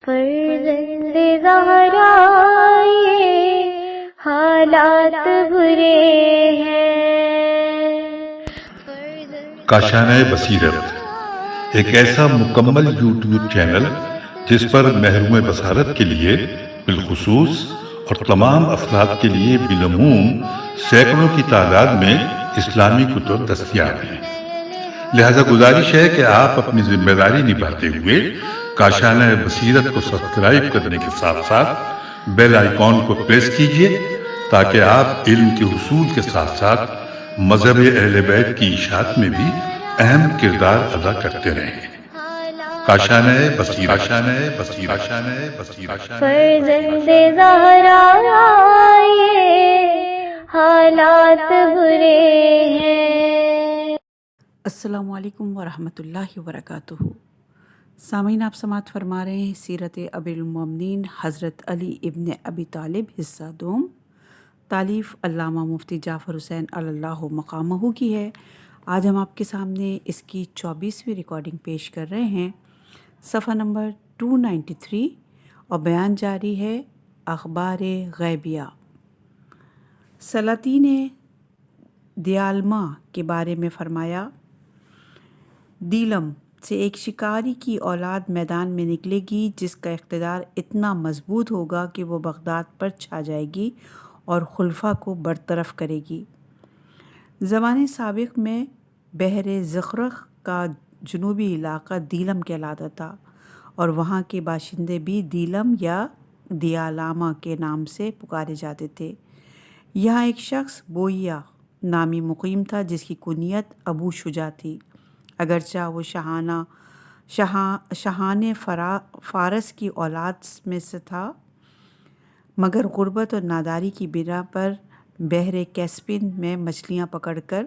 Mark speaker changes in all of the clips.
Speaker 1: فرزند زہرا یہ حالات برے ہیں۔
Speaker 2: کاشانۂ بصیرت ایک ایسا مکمل یوٹیوب چینل جس پر محروم بصارت کے لیے بالخصوص اور تمام افراد کے لیے بالعموم سینکڑوں کی تعداد میں اسلامی کتب دستیاب ہیں۔ لہذا گزارش ہے کہ آپ اپنی ذمہ داری نبھاتے ہوئے کاشانۂ بصیرت کو سبسکرائب کرنے کے ساتھ ساتھ بیل آئیکن کو پریس کیجیے تاکہ آپ علم کے حصول کے ساتھ ساتھ مذہب اہل بیت کی اشاعت میں بھی اہم کردار ادا کرتے رہیں۔ کاشانۂ بصیرت، کاشانۂ بصیرت، کاشانۂ بصیرت۔
Speaker 1: فرزند زہرا یہ حالات برے ہیں۔
Speaker 3: السلام علیکم ورحمۃ اللہ وبرکاتہ۔ سامعین، آپ سماعت فرما رہے ہیں سیرت امیر المومنین حضرت علی ابن ابی طالب حصہ دوم، تالیف علامہ مفتی جعفر حسین علی اللہ مقامہ کی ہے۔ آج ہم آپ کے سامنے اس کی 24ویں ریکارڈنگ پیش کر رہے ہیں، صفحہ نمبر 293، اور بیان جاری ہے اخبار غیبیہ۔ سلاطین دیالما کے بارے میں فرمایا، دیلم سے ایک شکاری کی اولاد میدان میں نکلے گی جس کا اقتدار اتنا مضبوط ہوگا کہ وہ بغداد پر چھا جائے گی اور خلفاء کو برطرف کرے گی۔ زمانے سابق میں بحر زخرخ کا جنوبی علاقہ دیلم کہلاتا تھا اور وہاں کے باشندے بھی دیلم یا دیالاما کے نام سے پکارے جاتے تھے۔ یہاں ایک شخص بوئیا نامی مقیم تھا جس کی کنیت ابو شجاع تھی۔ اگرچہ وہ شاہان فارس کی اولاد میں سے تھا، مگر غربت اور ناداری کی بنا پر بحر کیسپین میں مچھلیاں پکڑ کر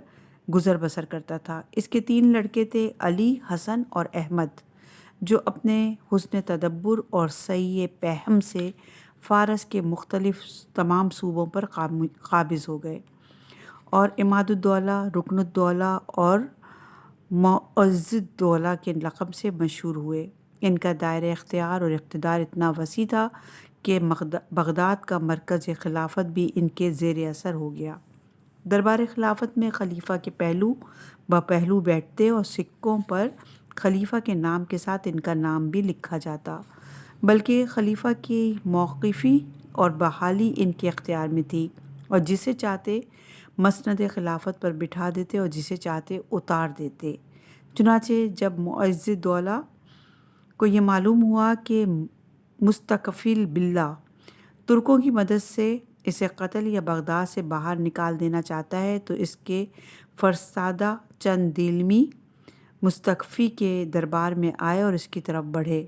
Speaker 3: گزر بسر کرتا تھا۔ اس کے 3 لڑکے تھے، علی، حسن اور احمد، جو اپنے حسن تدبر اور سعی فہم سے فارس کے مختلف تمام صوبوں پر قابض ہو گئے اور عماد الدولہ، رکن الدولہ اور معز الدولہ کے لقب سے مشہور ہوئے۔ ان کا دائرہ اختیار اور اقتدار اتنا وسیع تھا کہ بغداد کا مرکز خلافت بھی ان کے زیر اثر ہو گیا۔ دربار خلافت میں خلیفہ کے پہلو بہ پہلو بیٹھتے اور سکوں پر خلیفہ کے نام کے ساتھ ان کا نام بھی لکھا جاتا، بلکہ خلیفہ کی موقفی اور بحالی ان کے اختیار میں تھی، اور جسے چاہتے مسند خلافت پر بٹھا دیتے اور جسے چاہتے اتار دیتے۔ چنانچہ جب معز الدولہ کو یہ معلوم ہوا کہ مستکفل باللہ ترکوں کی مدد سے اسے قتل یا بغداد سے باہر نکال دینا چاہتا ہے، تو اس کے فرستادہ چند دیلمی مستکفی کے دربار میں آئے اور اس کی طرف بڑھے۔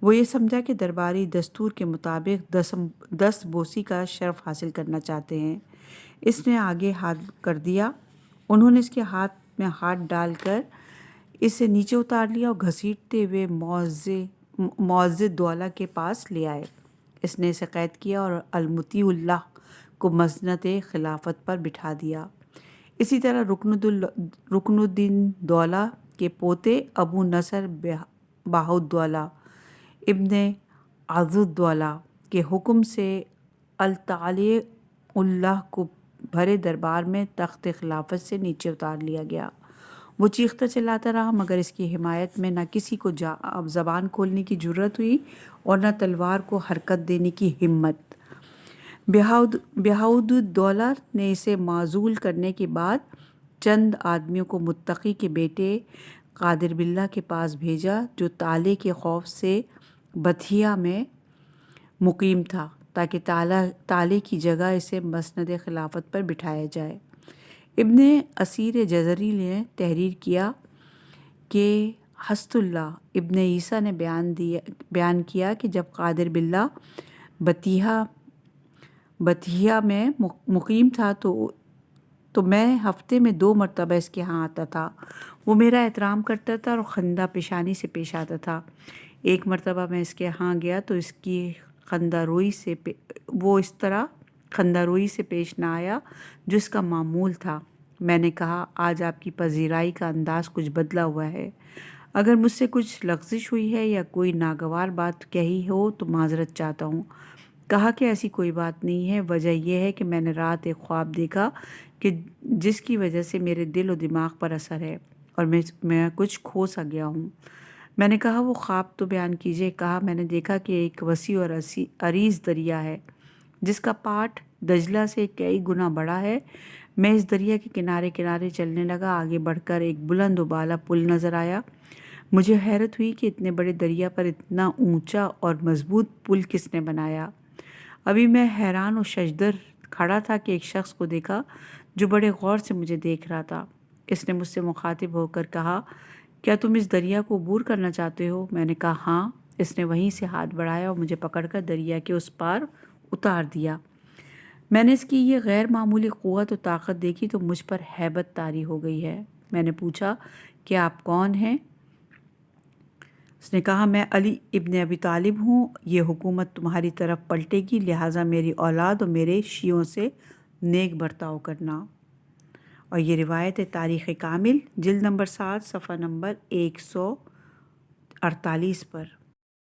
Speaker 3: وہ یہ سمجھا کہ درباری دستور کے مطابق دست بوسی کا شرف حاصل کرنا چاہتے ہیں۔ اس نے آگے ہاتھ کر دیا۔ انہوں نے اس کے ہاتھ میں ہاتھ ڈال کر اسے نیچے اتار لیا اور گھسیٹتے ہوئے معز الدولہ کے پاس لے آئے۔ اس نے اسے قید کیا اور المطیع اللہ کو مسند خلافت پر بٹھا دیا۔ اسی طرح رکن الدین دولہ کے پوتے ابو نصر بہاءالدولہ ابن عضدولہ کے حکم سے الطالیع اللہ کو بھرے دربار میں تخت خلافت سے نیچے اتار لیا گیا۔ وہ چیختا چلاتا رہا، مگر اس کی حمایت میں نہ کسی کو زبان کھولنے کی جرأت ہوئی اور نہ تلوار کو حرکت دینے کی ہمت۔ بہاءالدولہ نے اسے معزول کرنے کے بعد چند آدمیوں کو متقی کے بیٹے قادر باللہ کے پاس بھیجا، جو تالے کے خوف سے بتھیا میں مقیم تھا، تاکہ تالے کی جگہ اسے مسند خلافت پر بٹھایا جائے۔ ابن اسیر جزری نے تحریر کیا کہ حسد اللہ ابن عیسیٰ نے بیان کیا کہ جب قادر باللہ بتھیا میں مقیم تھا تو میں ہفتے میں 2 مرتبہ اس کے ہاں آتا تھا۔ وہ میرا احترام کرتا تھا اور خندہ پیشانی سے پیش آتا تھا۔ ایک مرتبہ میں اس کے ہاں گیا تو اس کی اس طرح خندہ روئی سے پیش نہ آیا جو اس کا معمول تھا۔ میں نے کہا، آج آپ کی پذیرائی کا انداز کچھ بدلا ہوا ہے۔ اگر مجھ سے کچھ لغزش ہوئی ہے یا کوئی ناگوار بات کہی ہو تو معذرت چاہتا ہوں۔ کہا کہ ایسی کوئی بات نہیں ہے، وجہ یہ ہے کہ میں نے رات ایک خواب دیکھا کہ جس کی وجہ سے میرے دل و دماغ پر اثر ہے اور میں کچھ کھو سا گیا ہوں۔ میں نے کہا وہ خواب تو بیان کیجیے۔ کہا میں نے دیکھا کہ ایک وسیع اور عریض دریا ہے جس کا پاٹ دجلہ سے کئی گنا بڑا ہے۔ میں اس دریا کے کنارے کنارے چلنے لگا۔ آگے بڑھ کر ایک بلند و بالا پل نظر آیا۔ مجھے حیرت ہوئی کہ اتنے بڑے دریا پر اتنا اونچا اور مضبوط پل کس نے بنایا۔ ابھی میں حیران و ششدر کھڑا تھا کہ ایک شخص کو دیکھا جو بڑے غور سے مجھے دیکھ رہا تھا۔ اس نے مجھ سے مخاطب ہو کر کہا، کیا تم اس دریا کو عبور کرنا چاہتے ہو؟ میں نے کہا ہاں۔ اس نے وہیں سے ہاتھ بڑھایا اور مجھے پکڑ کر دریا کے اس پار اتار دیا۔ میں نے اس کی یہ غیر معمولی قوت و طاقت دیکھی تو مجھ پر ہیبت طاری ہو گئی ہے۔ میں نے پوچھا کہ آپ کون ہیں؟ اس نے کہا میں علی ابن ابی طالب ہوں۔ یہ حکومت تمہاری طرف پلٹے گی، لہٰذا میری اولاد اور میرے شیعوں سے نیک برتاؤ کرنا۔ اور یہ روایت ہے تاریخ کامل جلد نمبر 7 صفحہ نمبر 148 پر۔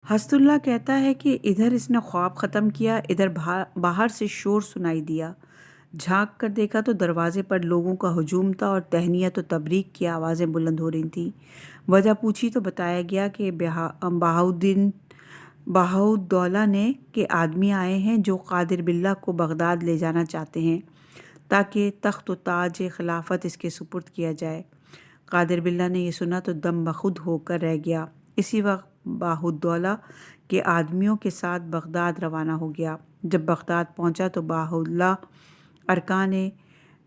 Speaker 3: حسد اللہ کہتا ہے کہ ادھر اس نے خواب ختم کیا، ادھر باہر سے شور سنائی دیا۔ جھانک کر دیکھا تو دروازے پر لوگوں کا ہجوم تھا اور تہنیت و تبریک کی آوازیں بلند ہو رہی تھیں۔ وجہ پوچھی تو بتایا گیا کہ بہاؤالدولہ نے کہ آدمی آئے ہیں جو قادر باللہ کو بغداد لے جانا چاہتے ہیں تاکہ تخت و تاج خلافت اس کے سپرد کیا جائے۔ قادر باللہ نے یہ سنا تو دم بخود ہو کر رہ گیا۔ اسی وقت بہاؤالدولہ کے آدمیوں کے ساتھ بغداد روانہ ہو گیا۔ جب بغداد پہنچا تو بہاؤاللہ، ارکان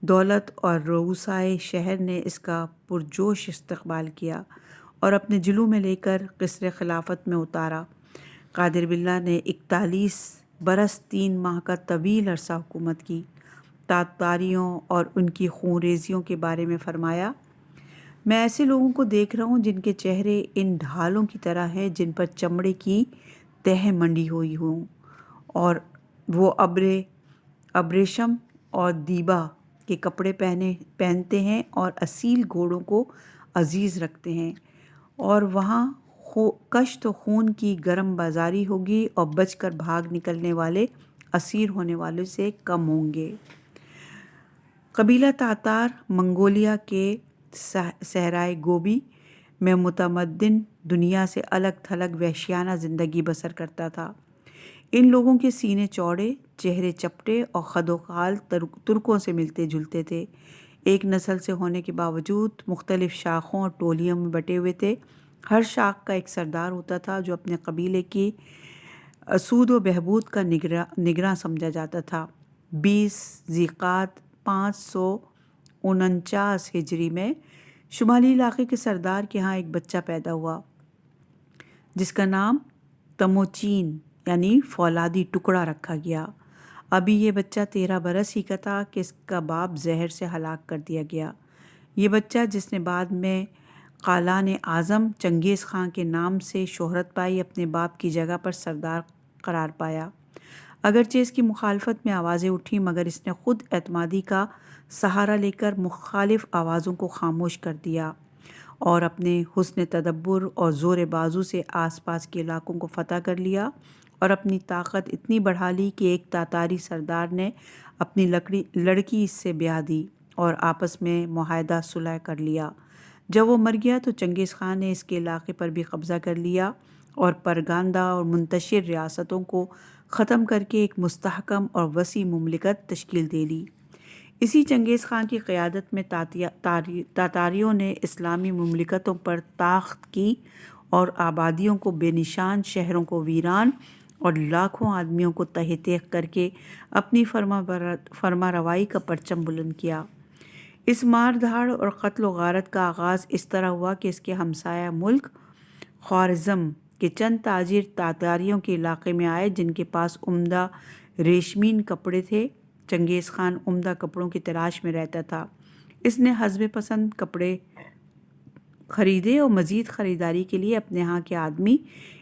Speaker 3: دولت اور رؤسائے شہر نے اس کا پرجوش استقبال کیا اور اپنے جلو میں لے کر قصر خلافت میں اتارا۔ قادر باللہ نے 41 برس 3 ماہ کا طویل عرصہ حکومت کی۔ تاتاریوں اور ان کی خونریزیوں کے بارے میں فرمایا، میں ایسے لوگوں کو دیکھ رہا ہوں جن کے چہرے ان ڈھالوں کی طرح ہیں جن پر چمڑے کی تہیں منڈی ہوئی ہوں، اور وہ ابریشم اور دیبا کے کپڑے پہنتے ہیں اور اصیل گھوڑوں کو عزیز رکھتے ہیں، اور وہاں کشت و خون کی گرم بازاری ہوگی اور بچ کر بھاگ نکلنے والے اسیر ہونے والوں سے کم ہوں گے۔ قبیلہ تاتار منگولیا کے صحرائے گوبی میں متمدن دنیا سے الگ تھلگ وحشیانہ زندگی بسر کرتا تھا۔ ان لوگوں کے سینے چوڑے، چہرے چپٹے اور خد و خال ترکوں سے ملتے جلتے تھے۔ ایک نسل سے ہونے کے باوجود مختلف شاخوں اور ٹولیوں میں بٹے ہوئے تھے۔ ہر شاخ کا ایک سردار ہوتا تھا جو اپنے قبیلے کی سود و بہبود کا نگراں سمجھا جاتا تھا۔ 20 ذیقعد 549 ہجری میں شمالی علاقے کے سردار کے ہاں ایک بچہ پیدا ہوا جس کا نام تموچین یعنی فولادی ٹکڑا رکھا گیا۔ ابھی یہ بچہ 13 برس ہی کا تھا کہ اس کا باپ زہر سے ہلاک کر دیا گیا۔ یہ بچہ جس نے بعد میں قالان اعظم چنگیز خان کے نام سے شہرت پائی، اپنے باپ کی جگہ پر سردار قرار پایا۔ اگرچہ اس کی مخالفت میں آوازیں اٹھیں مگر اس نے خود اعتمادی کا سہارا لے کر مخالف آوازوں کو خاموش کر دیا اور اپنے حسن تدبر اور زور بازو سے آس پاس کے علاقوں کو فتح کر لیا اور اپنی طاقت اتنی بڑھا لی کہ ایک تاتاری سردار نے اپنی لڑکی اس سے بیاہ دی اور آپس میں معاہدہ صلح کر لیا۔ جب وہ مر گیا تو چنگیز خان نے اس کے علاقے پر بھی قبضہ کر لیا اور پرگاندہ اور منتشر ریاستوں کو ختم کر کے ایک مستحکم اور وسیع مملکت تشکیل دے لی۔ اسی چنگیز خان کی قیادت میں تاتاریوں نے اسلامی مملکتوں پر طاقت کی اور آبادیوں کو بے نشان، شہروں کو ویران اور لاکھوں آدمیوں کو تہہ تیغ کر کے اپنی فرما روائی کا پرچم بلند کیا۔ اس مار دھاڑ اور قتل و غارت کا آغاز اس طرح ہوا کہ اس کے ہمسایہ ملک خوارزم کے چند تاجر تاتاریوں کے علاقے میں آئے جن کے پاس عمدہ ریشمین کپڑے تھے۔ چنگیز خان عمدہ کپڑوں کی تلاش میں رہتا تھا۔ اس نے حسب پسند کپڑے خریدے اور مزید خریداری کے لیے اپنے ہاں کے آدمی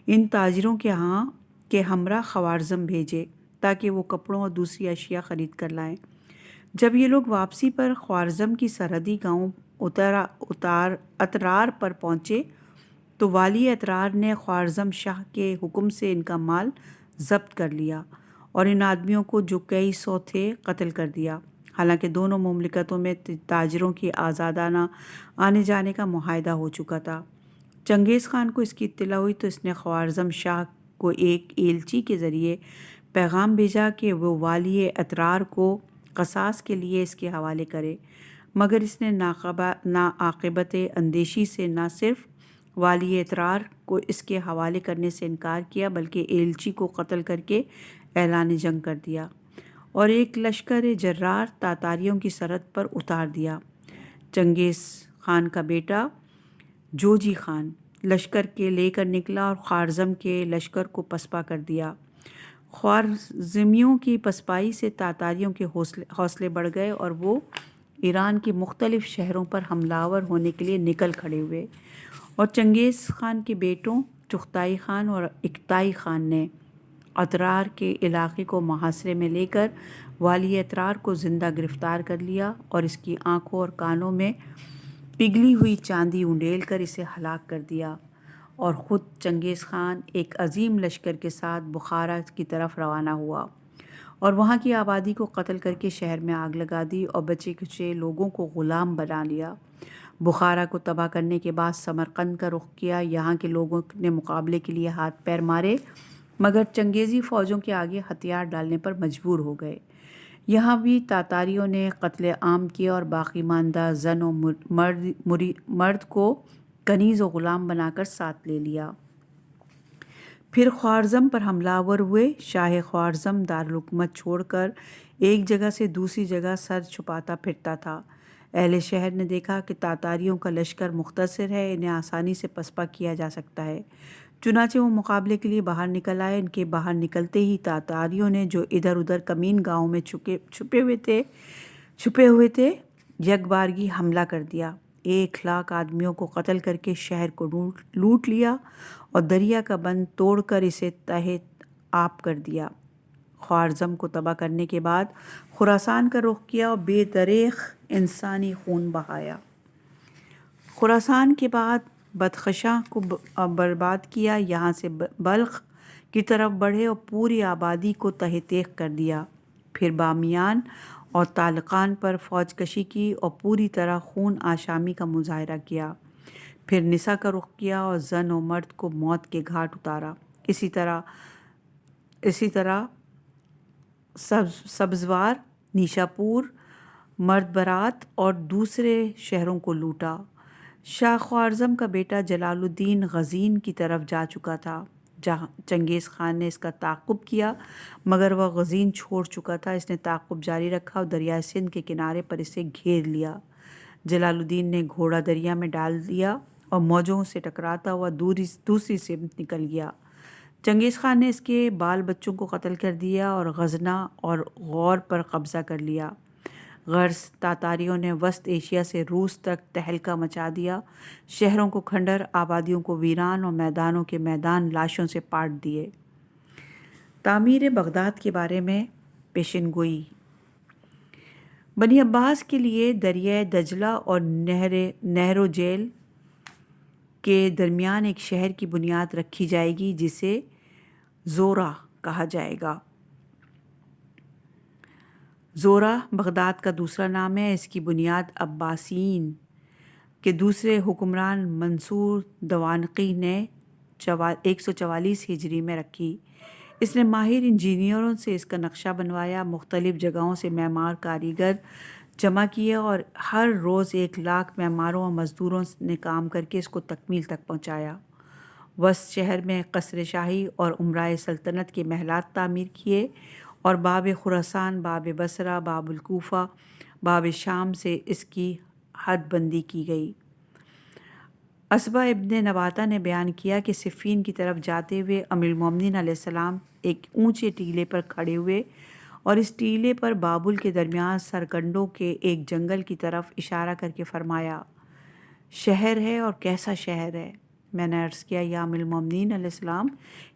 Speaker 3: ان تاجروں کے ہمراہ خوارزم بھیجے تاکہ وہ کپڑوں اور دوسری اشیاء خرید کر لائیں۔ جب یہ لوگ واپسی پر خوارزم کی سرحدی گاؤں اترار پر پہنچے تو والی اطرار نے خوارزم شاہ کے حکم سے ان کا مال ضبط کر لیا اور ان آدمیوں کو جو کئی سو تھے قتل کر دیا، حالانکہ دونوں مملکتوں میں تاجروں کی آزادانہ آنے جانے کا معاہدہ ہو چکا تھا۔ چنگیز خان کو اس کی اطلاع ہوئی تو اس نے خوارزم شاہ کو ایک ایلچی کے ذریعے پیغام بھیجا کہ وہ والی اطرار کو قصاص کے لیے اس کے حوالے کرے، مگر اس نے ناعاقبت اندیشی سے نہ صرف والی اطرار کو اس کے حوالے کرنے سے انکار کیا بلکہ ایلچی کو قتل کر کے اعلان جنگ کر دیا اور ایک لشکر جرار تاتاریوں کی سرحد پر اتار دیا۔ چنگیز خان کا بیٹا جوجی خان لشکر کے لے کر نکلا اور خوارزم کے لشکر کو پسپا کر دیا۔ خوارزمیوں کی پسپائی سے تاتاریوں کے حوصلے بڑھ گئے اور وہ ایران کے مختلف شہروں پر حملہ آور ہونے کے لیے نکل کھڑے ہوئے، اور چنگیز خان کے بیٹوں چغتائی خان اور اکتائی خان نے اطرار کے علاقے کو محاصرے میں لے کر والی اطرار کو زندہ گرفتار کر لیا اور اس کی آنکھوں اور کانوں میں پگھلی ہوئی چاندی انڈیل کر اسے ہلاک کر دیا، اور خود چنگیز خان ایک عظیم لشکر کے ساتھ بخارا کی طرف روانہ ہوا اور وہاں کی آبادی کو قتل کر کے شہر میں آگ لگا دی اور بچے کچے لوگوں کو غلام بنا لیا۔ بخارا کو تباہ کرنے کے بعد سمرقند کا رخ کیا۔ یہاں کے لوگوں نے مقابلے کے لیے ہاتھ پیر مارے مگر چنگیزی فوجوں کے آگے ہتھیار ڈالنے پر مجبور ہو گئے۔ یہاں بھی تاتاریوں نے قتل عام کیا اور باقی ماندہ زن و مرد کو کنیز و غلام بنا کر ساتھ لے لیا۔ پھر خوارزم پر حملہ آور ہوئے۔ شاہ خوارزم دارالحکومت چھوڑ کر ایک جگہ سے دوسری جگہ سر چھپاتا پھرتا تھا۔ اہل شہر نے دیکھا کہ تاتاریوں کا لشکر مختصر ہے، انہیں آسانی سے پسپا کیا جا سکتا ہے، چنانچہ وہ مقابلے کے لیے باہر نکل آئے۔ ان کے باہر نکلتے ہی تاتاریوں نے جو ادھر ادھر کمین گاؤں میں چھپے ہوئے تھے یک بارگی حملہ کر دیا۔ 1,00,000 آدمیوں کو قتل کر کے شہر کو لوٹ لیا اور دریا کا بند توڑ کر اسے تہہ آب کر دیا۔ خوارزم کو تباہ کرنے کے بعد خراسان کا رخ کیا اور بے دریغ انسانی خون بہایا۔ خراسان کے بعد بدخشاں کو برباد کیا، یہاں سے بلخ کی طرف بڑھے اور پوری آبادی کو تہہ تیغ کر دیا۔ پھر بامیان اور طالقان پر فوج کشی کی اور پوری طرح خون آشامی کا مظاہرہ کیا۔ پھر نسا کا رخ کیا اور زن و مرد کو موت کے گھاٹ اتارا۔ اسی طرح سبزوار، نیشاپور، مردبرات اور دوسرے شہروں کو لوٹا۔ شاہ خوارزم کا بیٹا جلال الدین غزین کی طرف جا چکا تھا، جہاں چنگیز خان نے اس کا تعاقب کیا مگر وہ غزین چھوڑ چکا تھا۔ اس نے تعاقب جاری رکھا اور دریائے سندھ کے کنارے پر اسے گھیر لیا۔ جلال الدین نے گھوڑا دریا میں ڈال دیا اور موجوں سے ٹکراتا ہوا دوسری سمت نکل گیا۔ چنگیز خان نے اس کے بال بچوں کو قتل کر دیا اور غزنہ اور غور پر قبضہ کر لیا۔ غرض تاتاریوں نے وسط ایشیا سے روس تک تہلکہ مچا دیا، شہروں کو کھنڈر، آبادیوں کو ویران اور میدانوں کے میدان لاشوں سے پاٹ دیے۔ تعمیر بغداد کے بارے میں پیشن گوئی۔ بنی عباس کے لیے دریائے دجلہ اور نہر و جیل کے درمیان ایک شہر کی بنیاد رکھی جائے گی جسے زورا کہا جائے گا۔ زورا بغداد کا دوسرا نام ہے۔ اس کی بنیاد عباسیین کے دوسرے حکمران منصور دوانقی نے 144 ہجری میں رکھی۔ اس نے ماہر انجینئروں سے اس کا نقشہ بنوایا، مختلف جگہوں سے معمار کاریگر جمع کیے اور ہر روز 1,00,000 معماروں اور مزدوروں نے کام کر کے اس کو تکمیل تک پہنچایا۔ وسط شہر میں قصر شاہی اور امرائے سلطنت کے محلات تعمیر کیے اور باب خراسان، باب بصرہ، باب الکوفہ، باب شام سے اس کی حد بندی کی گئی۔ اسبہ ابن نباتہ نے بیان کیا کہ صفین کی طرف جاتے ہوئے امیر المومنین علیہ السلام ایک اونچے ٹیلے پر کھڑے ہوئے اور اس ٹیلے پر بابل کے درمیان سرکنڈوں کے ایک جنگل کی طرف اشارہ کر کے فرمایا، شہر ہے اور کیسا شہر ہے۔ میں نے عرض کیا، یا امیر المومنین علیہ السلام،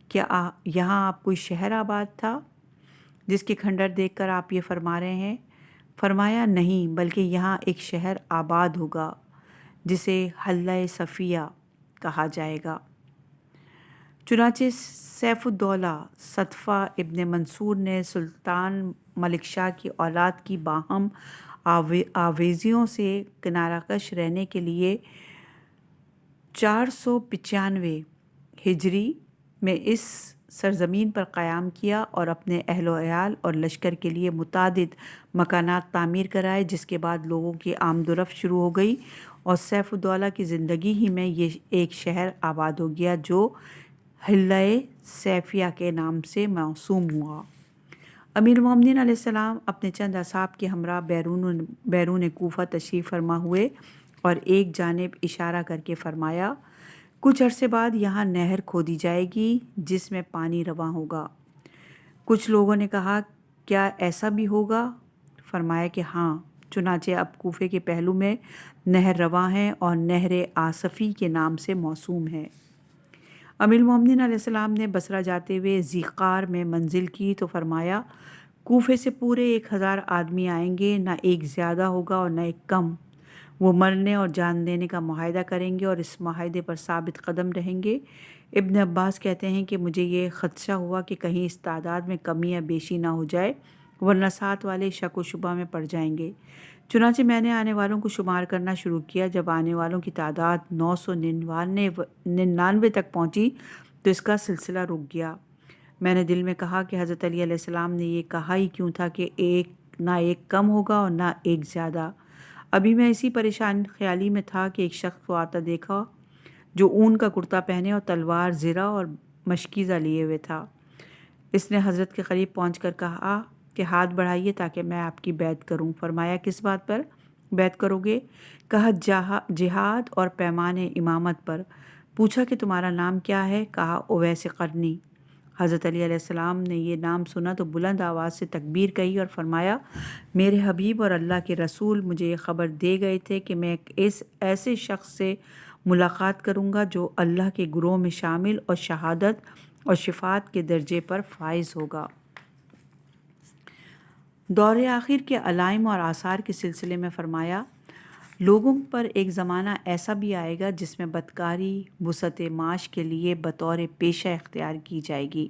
Speaker 3: کیا یہاں آپ کوئی شہر آباد تھا جس کے کھنڈر دیکھ کر آپ یہ فرما رہے ہیں؟ فرمایا، نہیں، بلکہ یہاں ایک شہر آباد ہوگا جسے حلہ صفیہ کہا جائے گا۔ چنانچہ سیف الدولہ صدفہ ابن منصور نے سلطان ملک شاہ کی اولاد کی باہم آویزیوں سے کنارہ کش رہنے کے لیے 495 ہجری میں اس سرزمین پر قیام کیا اور اپنے اہل و عیال اور لشکر کے لیے متعدد مکانات تعمیر کرائے، جس کے بعد لوگوں کی آمد و رفت شروع ہو گئی اور سیف الدولہ کی زندگی ہی میں یہ ایک شہر آباد ہو گیا جو حلہ سیفیہ کے نام سے موسوم ہوا۔ امیر المومنین علیہ السلام اپنے چند اصحاب کے ہمراہ بیرون کوفہ تشریف فرما ہوئے اور ایک جانب اشارہ کر کے فرمایا، کچھ عرصے بعد یہاں نہر کھودی جائے گی جس میں پانی رواں ہوگا۔ کچھ لوگوں نے کہا، کیا ایسا بھی ہوگا؟ فرمایا کہ ہاں، چنانچہ اب کوفے کے پہلو میں نہر رواں ہے اور نہر آصفی کے نام سے موسوم ہے۔ امیر المومنین علیہ السلام نے بصرہ جاتے ہوئے ذیقار میں منزل کی تو فرمایا، کوفے سے پورے 1000 آدمی آئیں گے، نہ ایک زیادہ ہوگا اور نہ ایک کم۔ وہ مرنے اور جان دینے کا معاہدہ کریں گے اور اس معاہدے پر ثابت قدم رہیں گے۔ ابن عباس کہتے ہیں کہ مجھے یہ خدشہ ہوا کہ کہیں اس تعداد میں کمی یا بیشی نہ ہو جائے، ورنہ ساتھ والے شک و شبہ میں پڑ جائیں گے۔ چنانچہ میں نے آنے والوں کو شمار کرنا شروع کیا۔ جب آنے والوں کی تعداد 999 تک پہنچی تو اس کا سلسلہ رک گیا۔ میں نے دل میں کہا کہ حضرت علی علیہ السلام نے یہ کہا ہی کیوں تھا کہ نہ ایک کم ہوگا اور نہ ایک زیادہ۔ ابھی میں اسی پریشان خیالی میں تھا کہ ایک شخص کو آتا دیکھا جو اون کا کرتا پہنے اور تلوار، زرہ اور مشکیزہ لیے ہوئے تھا۔ اس نے حضرت کے قریب پہنچ کر کہا کہ ہاتھ بڑھائیے تاکہ میں آپ کی بیعت کروں۔ فرمایا، کس بات پر بیعت کرو گے؟ کہا، جہاد اور پیمان امامت پر۔ پوچھا کہ تمہارا نام کیا ہے؟ کہا، اویس قرنی۔ حضرت علی علیہ السلام نے یہ نام سنا تو بلند آواز سے تکبیر کہی اور فرمایا، میرے حبیب اور اللہ کے رسول مجھے یہ خبر دے گئے تھے کہ میں ایک ایسے شخص سے ملاقات کروں گا جو اللہ کے گروہ میں شامل اور شہادت اور شفاعت کے درجے پر فائز ہوگا۔ دور آخر کے علائم اور آثار کے سلسلے میں فرمایا، لوگوں پر ایک زمانہ ایسا بھی آئے گا جس میں بدکاری وسعت معاش کے لیے بطور پیشہ اختیار کی جائے گی،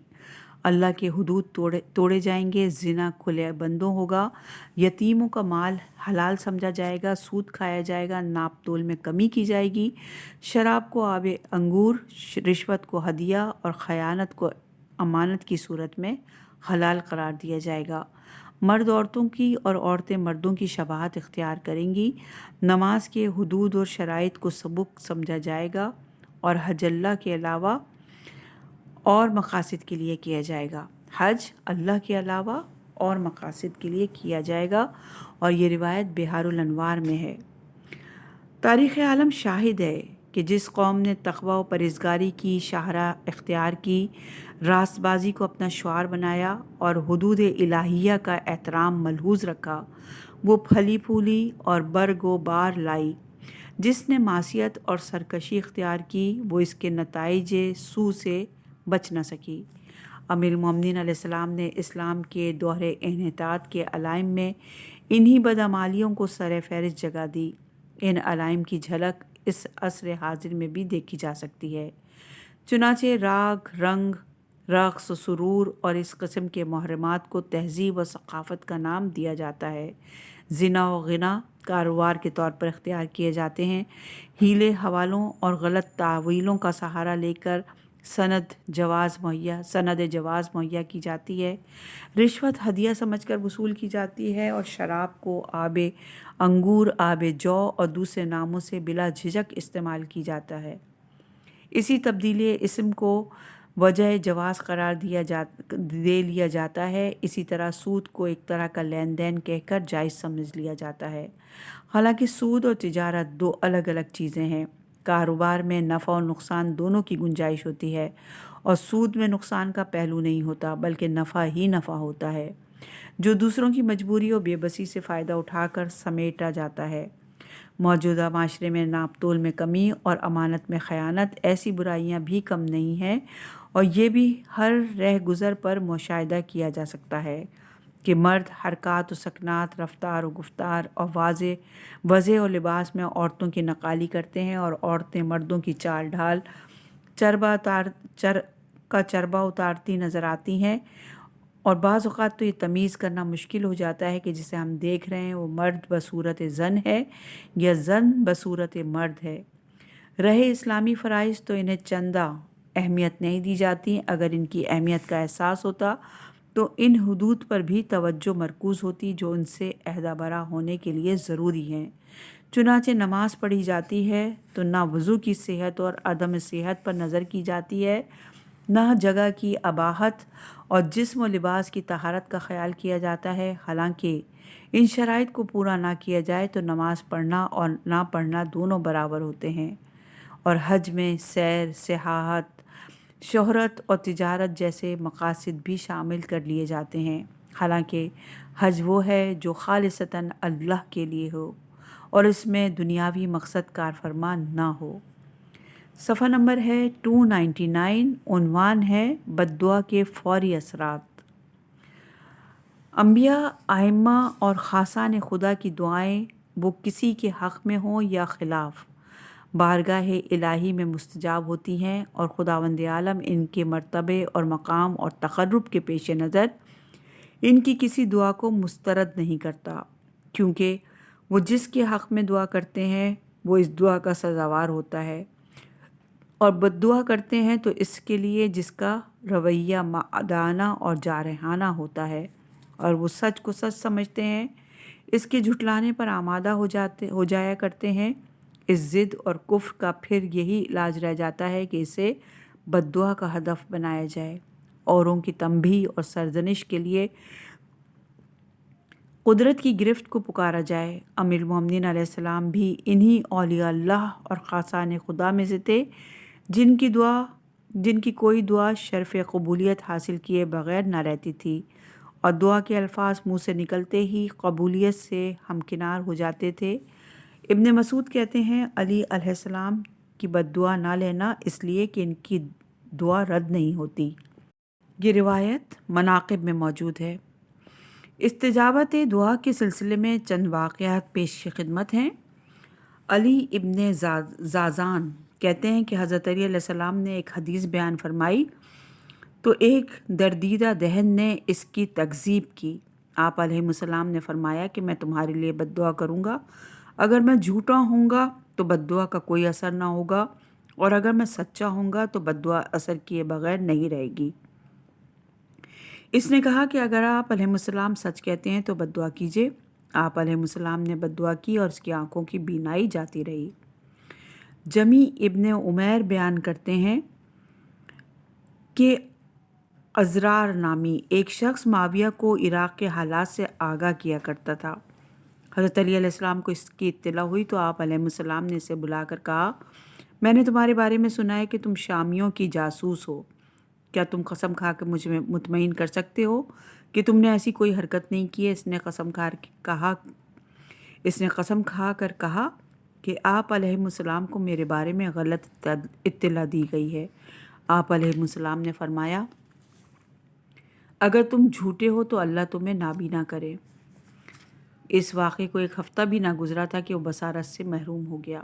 Speaker 3: اللہ کے حدود توڑے جائیں گے، زنا کھلے بندوں ہوگا، یتیموں کا مال حلال سمجھا جائے گا، سود کھایا جائے گا، ناپ تول میں کمی کی جائے گی، شراب کو آب انگور، رشوت کو ہدیہ اور خیانت کو امانت کی صورت میں حلال قرار دیا جائے گا۔ مرد عورتوں کی اور عورتیں مردوں کی شباہت اختیار کریں گی، نماز کے حدود اور شرائط کو سبک سمجھا جائے گا اور حج اللہ کے علاوہ اور مقاصد کے لیے کیا جائے گا۔ حج اللہ کے علاوہ اور مقاصد کے لیے کیا جائے گا، اور یہ روایت بہار الانوار میں ہے۔ تاریخ عالم شاہد ہے کہ جس قوم نے تقوی و پرہیزگاری کی شاہراہ اختیار کی، راست بازی کو اپنا شعار بنایا اور حدود الہیہ کا احترام ملحوظ رکھا، وہ پھلی پھولی اور برگ و بار لائی۔ جس نے معصیت اور سرکشی اختیار کی، وہ اس کے نتائج سوء سے بچ نہ سکی۔ امیر المومنین علیہ السلام نے اسلام کے دور انحطاط کے علائم میں انہی بدعمالیوں کو سر فہرست جگہ دی۔ ان علائم کی جھلک اس عصر حاضر میں بھی دیکھی جا سکتی ہے۔ چنانچہ راگ، رنگ، رقص و سرور اور اس قسم کے محرمات کو تہذیب و ثقافت کا نام دیا جاتا ہے۔ زنا و غنا کاروبار کے طور پر اختیار کیے جاتے ہیں۔ ہیلے حوالوں اور غلط تعویلوں کا سہارا لے کر سند جواز مہیا کی جاتی ہے۔ رشوت ہدیہ سمجھ کر وصول کی جاتی ہے، اور شراب کو آب انگور، آب جو اور دوسرے ناموں سے بلا جھجک استعمال کی جاتا ہے۔ اسی تبدیلی اسم کو وجہ جواز قرار دے لیا جاتا ہے۔ اسی طرح سود کو ایک طرح کا لین دین کہہ کر جائز سمجھ لیا جاتا ہے، حالانکہ سود اور تجارت دو الگ الگ چیزیں ہیں۔ کاروبار میں نفع اور نقصان دونوں کی گنجائش ہوتی ہے، اور سود میں نقصان کا پہلو نہیں ہوتا بلکہ نفع ہی نفع ہوتا ہے، جو دوسروں کی مجبوری اور بے بسی سے فائدہ اٹھا کر سمیٹا جاتا ہے۔ موجودہ معاشرے میں ناپ تول میں کمی اور امانت میں خیانت ایسی برائیاں بھی کم نہیں ہیں، اور یہ بھی ہر رہ گزر پر مشاہدہ کیا جا سکتا ہے۔ کہ مرد حرکات و سکنات، رفتار و گفتار اور وضع اور لباس میں عورتوں کی نقالی کرتے ہیں، اور عورتیں مردوں کی چال ڈھال چربا اتارتی نظر آتی ہیں، اور بعض اوقات تو یہ تمیز کرنا مشکل ہو جاتا ہے کہ جسے ہم دیکھ رہے ہیں وہ مرد بصورت زن ہے یا زن بصورت مرد ہے۔ رہے اسلامی فرائض تو انہیں چندہ اہمیت نہیں دی جاتی۔ اگر ان کی اہمیت کا احساس ہوتا تو ان حدود پر بھی توجہ مرکوز ہوتی جو ان سے عہدہ برا ہونے کے لیے ضروری ہیں۔ چنانچہ نماز پڑھی جاتی ہے تو نہ وضو کی صحت اور عدم صحت پر نظر کی جاتی ہے، نہ جگہ کی اباحت اور جسم و لباس کی طہارت کا خیال کیا جاتا ہے۔ حالانکہ ان شرائط کو پورا نہ کیا جائے تو نماز پڑھنا اور نہ پڑھنا دونوں برابر ہوتے ہیں، اور حج میں سیر، سیاحت، شہرت اور تجارت جیسے مقاصد بھی شامل کر لیے جاتے ہیں۔ حالانکہ حج وہ ہے جو خالصتاً اللہ کے لیے ہو اور اس میں دنیاوی مقصد کار فرما نہ ہو۔ صفحہ نمبر ہے 299، عنوان ہے بد دعا کے فوری اثرات۔ انبیاء، ائمہ اور خاصان خدا کی دعائیں وہ کسی کے حق میں ہوں یا خلاف، بارگاہ الہی میں مستجاب ہوتی ہیں، اور خداوند عالم ان کے مرتبے اور مقام اور تقرب کے پیش نظر ان کی کسی دعا کو مسترد نہیں کرتا، کیونکہ وہ جس کے حق میں دعا کرتے ہیں وہ اس دعا کا سزاوار ہوتا ہے، اور بد دعا کرتے ہیں تو اس کے لیے جس کا رویہ معدانہ اور جارحانہ ہوتا ہے، اور وہ سچ کو سچ سمجھتے ہیں، اس کے جھٹلانے پر آمادہ ہو جایا کرتے ہیں۔ اس ضد اور کفر کا پھر یہی علاج رہ جاتا ہے کہ اسے بد دعا کا ہدف بنایا جائے، اوروں کی تنبیہ اور سرزنش کے لیے قدرت کی گرفت کو پکارا جائے۔ امیر المومنین علیہ السلام بھی انہی اولیاء اللہ اور خاصان خدا میں سے تھے جن کی کوئی دعا شرف قبولیت حاصل کیے بغیر نہ رہتی تھی، اور دعا کے الفاظ منہ سے نکلتے ہی قبولیت سے ہمکنار ہو جاتے تھے۔ ابن مسعود کہتے ہیں علی علیہ السلام کی بد دعا نہ لینا اس لیے کہ ان کی دعا رد نہیں ہوتی۔ یہ روایت مناقب میں موجود ہے۔ استجابت دعا کے سلسلے میں چند واقعات پیش خدمت ہیں۔ علی ابن زازان کہتے ہیں کہ حضرت علی علیہ السلام نے ایک حدیث بیان فرمائی تو ایک دردیدہ دہن نے اس کی تکذیب کی۔ آپ علیہ السلام نے فرمایا کہ میں تمہارے لیے بد دعا کروں گا، اگر میں جھوٹا ہوں گا تو بد دعا کا کوئی اثر نہ ہوگا، اور اگر میں سچا ہوں گا تو بد دعا اثر کیے بغیر نہیں رہے گی۔ اس نے کہا کہ اگر آپ علیہ السلام سچ کہتے ہیں تو بد دعا کیجیے۔ آپ علیہ السلام نے بد دعا کی اور اس کی آنکھوں کی بینائی جاتی رہی۔ جمی ابن عمیر بیان کرتے ہیں کہ ازرار نامی ایک شخص معاویہ کو عراق کے حالات سے آگاہ کیا کرتا تھا۔ حضرت علی علیہ السلام کو اس کی اطلاع ہوئی تو آپ علیہ السلام نے اسے بلا کر کہا، میں نے تمہارے بارے میں سنا ہے کہ تم شامیوں کی جاسوس ہو، کیا تم قسم کھا کے مجھے مطمئن کر سکتے ہو کہ تم نے ایسی کوئی حرکت نہیں کی ہے؟ اس نے قسم کھا کر کہا کہ آپ علیہ السلام کو میرے بارے میں غلط اطلاع دی گئی ہے۔ آپ علیہ السلام نے فرمایا، اگر تم جھوٹے ہو تو اللہ تمہیں نابینا کرے۔ اس واقعے کو ایک ہفتہ بھی نہ گزرا تھا کہ وہ بصارت سے محروم ہو گیا۔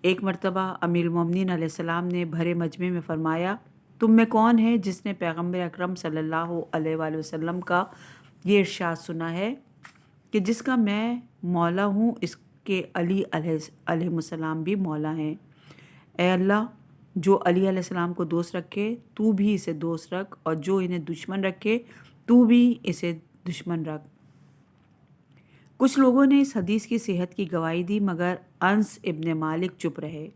Speaker 3: ایک مرتبہ امیر المومنین علیہ السلام نے بھرے مجمع میں فرمایا، تم میں کون ہے جس نے پیغمبر اکرم صلی اللہ علیہ وآلہ وسلم کا یہ ارشاد سنا ہے کہ جس کا میں مولا ہوں اس کے علی علیہ السلام بھی مولا ہیں۔ اے اللہ، جو علی علیہ السلام کو دوست رکھے تو بھی اسے دوست رکھ، اور جو انہیں دشمن رکھے تو بھی اسے دشمن رکھ۔ کچھ لوگوں نے اس حدیث کی صحت کی گواہی دی مگر انس ابن مالک چپ رہے۔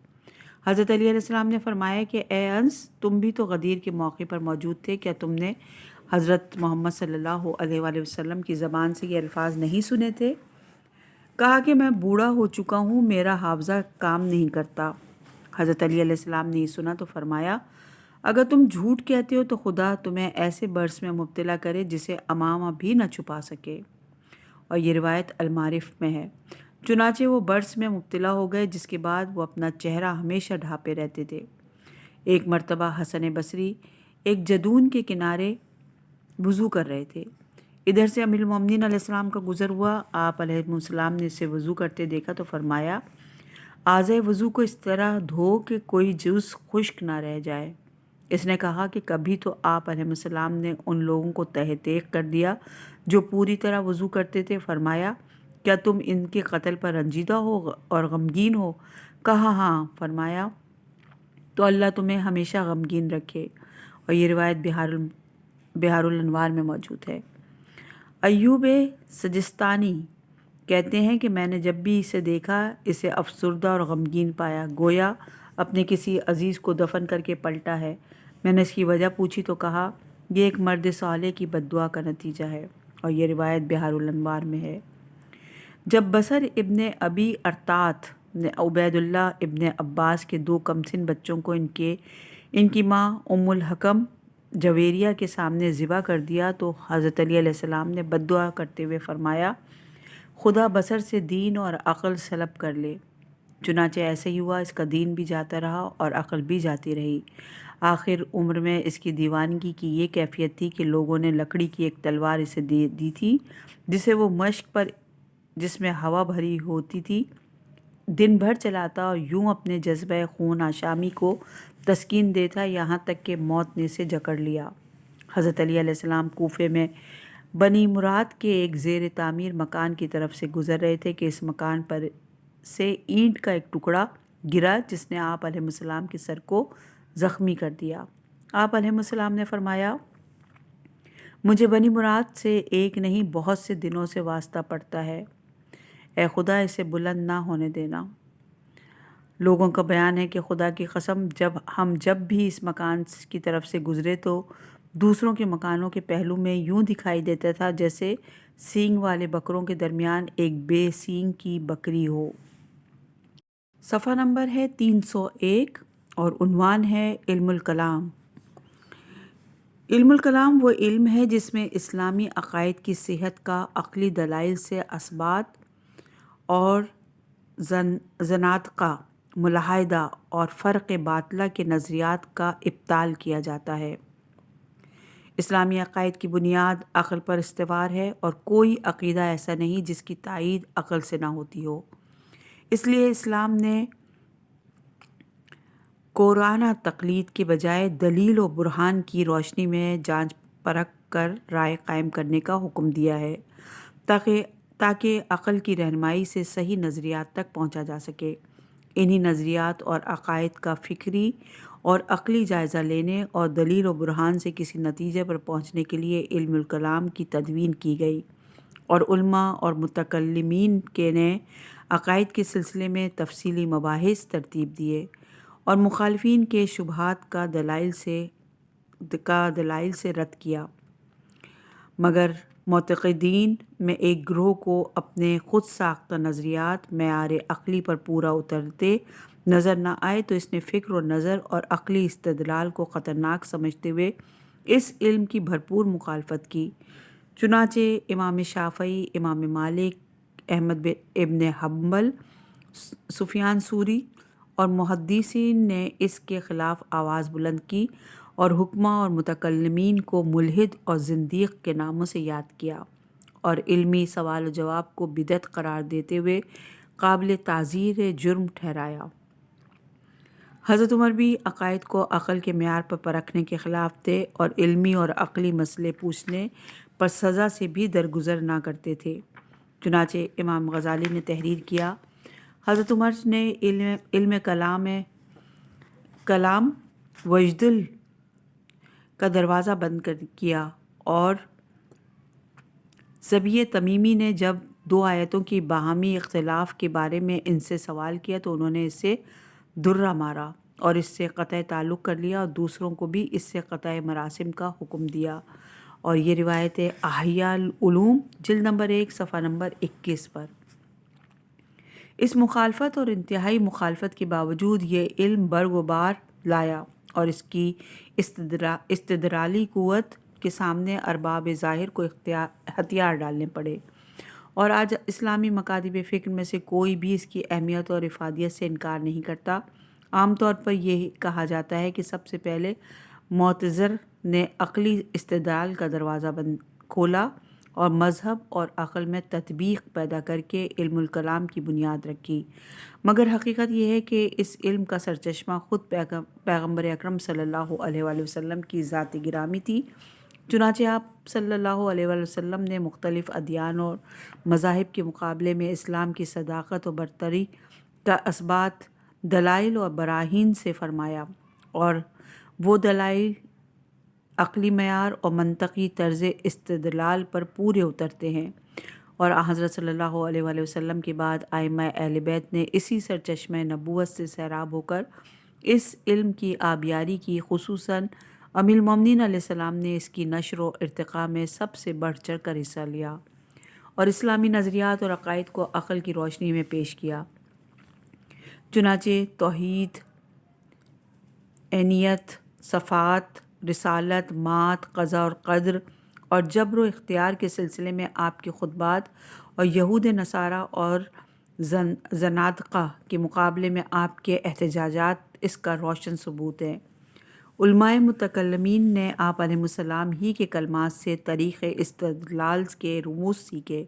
Speaker 3: حضرت علی علیہ السلام نے فرمایا کہ اے انس، تم بھی تو غدیر کے موقع پر موجود تھے، کیا تم نے حضرت محمد صلی اللہ علیہ وآلہ وسلم کی زبان سے یہ الفاظ نہیں سنے تھے؟ کہا کہ میں بوڑھا ہو چکا ہوں، میرا حافظہ کام نہیں کرتا۔ حضرت علی علیہ السلام نے یہ سنا تو فرمایا، اگر تم جھوٹ کہتے ہو تو خدا تمہیں ایسے برس میں مبتلا کرے جسے امامہ بھی نہ چھپا سکے، اور یہ روایت المعارف میں ہے۔ چنانچہ وہ برس میں مبتلا ہو گئے، جس کے بعد وہ اپنا چہرہ ہمیشہ ڈھانپے رہتے تھے۔ ایک مرتبہ حسن بصری ایک جدون کے کنارے وضو کر رہے تھے۔ ادھر سے امیر المومنین علیہ السلام کا گزر ہوا، آپ علیہ السلام نے اسے وضو کرتے دیکھا تو فرمایا اعضائے وضو کو اس طرح دھو کہ کوئی جز خشک نہ رہ جائے۔ اس نے کہا کہ کبھی تو آپ علیہ السلام نے ان لوگوں کو تہ تیغ کر دیا جو پوری طرح وضو کرتے تھے۔ فرمایا کیا تم ان کے قتل پر رنجیدہ ہو اور غمگین ہو؟ کہا ہاں۔ فرمایا تو اللہ تمہیں ہمیشہ غمگین رکھے۔ اور یہ روایت بحار الانوار میں موجود ہے۔ ایوب سجستانی کہتے ہیں کہ میں نے جب بھی اسے دیکھا اسے افسردہ اور غمگین پایا، گویا اپنے کسی عزیز کو دفن کر کے پلٹا ہے۔ میں نے اس کی وجہ پوچھی تو کہا یہ ایک مرد صالح کی بد دعا کا نتیجہ ہے، اور یہ روایت بحار الانوار میں ہے۔ جب بصر ابن ابی ارطاط نے عبید اللہ ابن عباس کے 2 کمسن بچوں کو ان کی ماں ام الحکم جویریہ کے سامنے ذبح کر دیا تو حضرت علی علیہ السلام نے بد دعا کرتے ہوئے فرمایا خدا بصر سے دین اور عقل سلب کر لے۔ چنانچہ ایسے ہی ہوا، اس کا دین بھی جاتا رہا اور عقل بھی جاتی رہی۔ آخر عمر میں اس کی دیوانگی کی یہ کیفیت تھی کہ لوگوں نے لکڑی کی ایک تلوار اسے دی تھی جسے وہ مشق پر جس میں ہوا بھری ہوتی تھی دن بھر چلاتا اور یوں اپنے جذبہ خون آشامی کو تسکین دیتا، یہاں تک کہ موت نے اسے جکڑ لیا۔ حضرت علی علیہ السلام کوفے میں بنی مراد کے ایک زیر تعمیر مکان کی طرف سے گزر رہے تھے کہ اس مکان پر سے اینٹ کا ایک ٹکڑا گرا جس نے آپ علیہ السلام کے سر کو زخمی کر دیا۔ آپ علیہ السلام نے فرمایا مجھے بنی مراد سے ایک نہیں بہت سے دنوں سے واسطہ پڑتا ہے، اے خدا اسے بلند نہ ہونے دینا۔ لوگوں کا بیان ہے کہ خدا کی قسم جب بھی اس مکان کی طرف سے گزرے تو دوسروں کے مکانوں کے پہلو میں یوں دکھائی دیتا تھا جیسے سینگ والے بکروں کے درمیان ایک بے سینگ کی بکری ہو۔ صفحہ نمبر ہے 301 اور عنوان ہے علم الکلام۔ علم الکلام وہ علم ہے جس میں اسلامی عقائد کی صحت کا عقلی دلائل سے اثبات اور زنادقہ، ملاحدہ اور فرق باطلہ کے نظریات کا ابطال کیا جاتا ہے۔ اسلامی عقائد کی بنیاد عقل پر استوار ہے اور کوئی عقیدہ ایسا نہیں جس کی تائید عقل سے نہ ہوتی ہو۔ اس لیے اسلام نے قرآنہ تقلید کے بجائے دلیل و برہان کی روشنی میں جانچ پرکھ کر رائے قائم کرنے کا حکم دیا ہے تاکہ عقل کی رہنمائی سے صحیح نظریات تک پہنچا جا سکے۔ انہی نظریات اور عقائد کا فکری اور عقلی جائزہ لینے اور دلیل و برہان سے کسی نتیجے پر پہنچنے کے لیے علم الکلام کی تدوین کی گئی، اور علماء اور متکلمین نے عقائد کے سلسلے میں تفصیلی مباحث ترتیب دیے اور مخالفین کے شبہات کا دلائل سے رد کیا، مگر معتقدین میں ایک گروہ کو اپنے خود ساختہ نظریات معیار عقلی پر پورا اترتے نظر نہ آئے تو اس نے فکر و نظر اور عقلی استدلال کو خطرناک سمجھتے ہوئے اس علم کی بھرپور مخالفت کی۔ چنانچہ امام شافعی، امام مالک، احمد ابن حنبل، سفیان ثوری اور محدثین نے اس کے خلاف آواز بلند کی اور حکماء اور متکلمین کو ملحد اور زندیق کے ناموں سے یاد کیا اور علمی سوال و جواب کو بدعت قرار دیتے ہوئے قابل تعزیر جرم ٹھہرایا۔ حضرت عمر بھی عقائد کو عقل کے معیار پر پرکھنے کے خلاف تھے اور علمی اور عقلی مسئلے پوچھنے پر سزا سے بھی درگزر نہ کرتے تھے۔ چنانچہ امام غزالی نے تحریر کیا، حضرت عمر نے علم کلام وجدل کا دروازہ بند کیا، اور زبی تمیمی نے جب 2 آیتوں کی باہمی اختلاف کے بارے میں ان سے سوال کیا تو انہوں نے اس سے درہ مارا اور اس سے قطع تعلق کر لیا اور دوسروں کو بھی اس سے قطع مراسم کا حکم دیا۔ اور یہ روایت احیاء العلوم جلد نمبر 1 صفحہ نمبر 21 پر۔ اس مخالفت اور انتہائی مخالفت کے باوجود یہ علم برگ و بار لایا اور اس کی استدلالی قوت کے سامنے ارباب ظاہر کو ہتھیار ڈالنے پڑے، اور آج اسلامی مکاتب فکر میں سے کوئی بھی اس کی اہمیت اور افادیت سے انکار نہیں کرتا۔ عام طور پر یہ کہا جاتا ہے کہ سب سے پہلے معتزر نے عقلی استدلال کا دروازہ کھولا اور مذہب اور عقل میں تطبیق پیدا کر کے علم الکلام کی بنیاد رکھی، مگر حقیقت یہ ہے کہ اس علم کا سرچشمہ خود پیغمبر اکرم صلی اللہ علیہ وآلہ وسلم کی ذات گرامی تھی۔ چنانچہ آپ صلی اللہ علیہ وآلہ وسلم نے مختلف ادیان اور مذاہب کے مقابلے میں اسلام کی صداقت و برتری کا اثبات دلائل اور براہین سے فرمایا، اور وہ دلائل عقلی معیار اور منطقی طرز استدلال پر پورے اترتے ہیں، اور حضرت صلی اللہ علیہ وآلہ وسلم کے بعد ائمہ اہل بیت نے اسی سرچشمہ نبوت سے سیراب ہو کر اس علم کی آبیاری کی، خصوصاً امیر المومنین علیہ السلام نے اس کی نشر و ارتقاء میں سب سے بڑھ چڑھ کر حصہ لیا اور اسلامی نظریات اور عقائد کو عقل کی روشنی میں پیش کیا۔ چنانچہ توحید، عینیت، صفات، رسالت، مات، قضا اور قدر اور جبر و اختیار کے سلسلے میں آپ کے خطبات اور یہود نصارہ اور زنادقہ کے مقابلے میں آپ کے احتجاجات اس کا روشن ثبوت ہیں۔ علماء متکلمین نے آپ علیہ السلام ہی کے کلمات سے طریق استدلال کے رموز سیکھے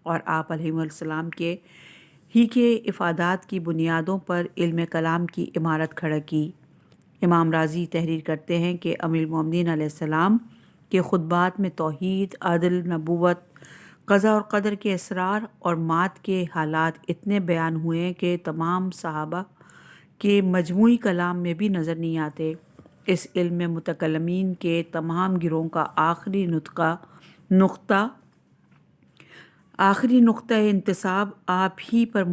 Speaker 3: اور آپ علیہ السلام کے ہی کے افادات کی بنیادوں پر علم کلام کی عمارت کھڑا کی۔ امام رازی تحریر کرتے ہیں کہ امیر المومنین علیہ السلام کے خطبات میں توحید، عدل، نبوت، قضا اور قدر کے اسرار اور مات کے حالات اتنے بیان ہوئے ہیں کہ تمام صحابہ کے مجموعی کلام میں بھی نظر نہیں آتے۔ اس علم میں متکلمین کے تمام گروہوں کا آخری نقطہ انتصاب آپ ہی پر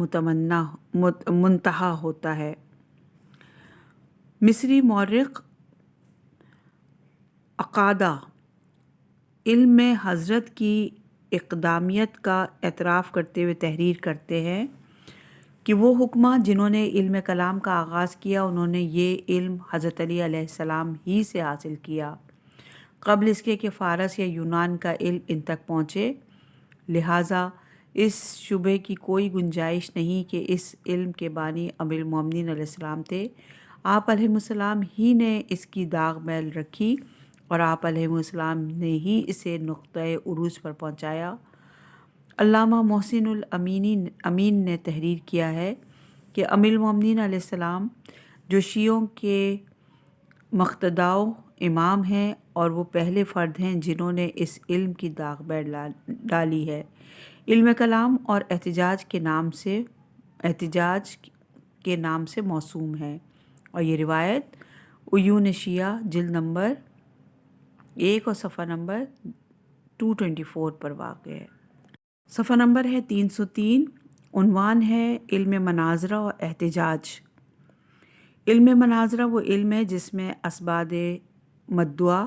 Speaker 3: منتہا ہوتا ہے۔ مصری مورخ عقادہ علم میں حضرت کی اقدامیت کا اعتراف کرتے ہوئے تحریر کرتے ہیں کہ وہ حکماں جنہوں نے علم کلام کا آغاز کیا، انہوں نے یہ علم حضرت علی علیہ السلام ہی سے حاصل کیا، قبل اس کے کہ فارس یا یونان کا علم ان تک پہنچے۔ لہٰذا اس شبے کی کوئی گنجائش نہیں کہ اس علم کے بانی امیر المومنین علیہ السلام تھے۔ آپ علیہ السلام ہی نے اس کی داغ میل رکھی اور آپ علیہ السلام نے ہی اسے نقطۂ عروج پر پہنچایا۔ علامہ محسن الامین نے تحریر کیا ہے کہ امیر المومنین علیہ السلام جو شیعوں کے مقتداء امام ہیں اور وہ پہلے فرد ہیں جنہوں نے اس علم کی داغ میل ڈالی ہے، علم کلام اور احتجاج کے نام سے موسوم ہے، اور یہ روایت عیون شیعہ جلد نمبر 1 اور صفحہ نمبر 224 پر واقع ہے۔ صفحہ نمبر ہے 303۔ عنوان ہے علم مناظرہ اور احتجاج۔ علم مناظرہ وہ علم ہے جس میں اسباب مدعا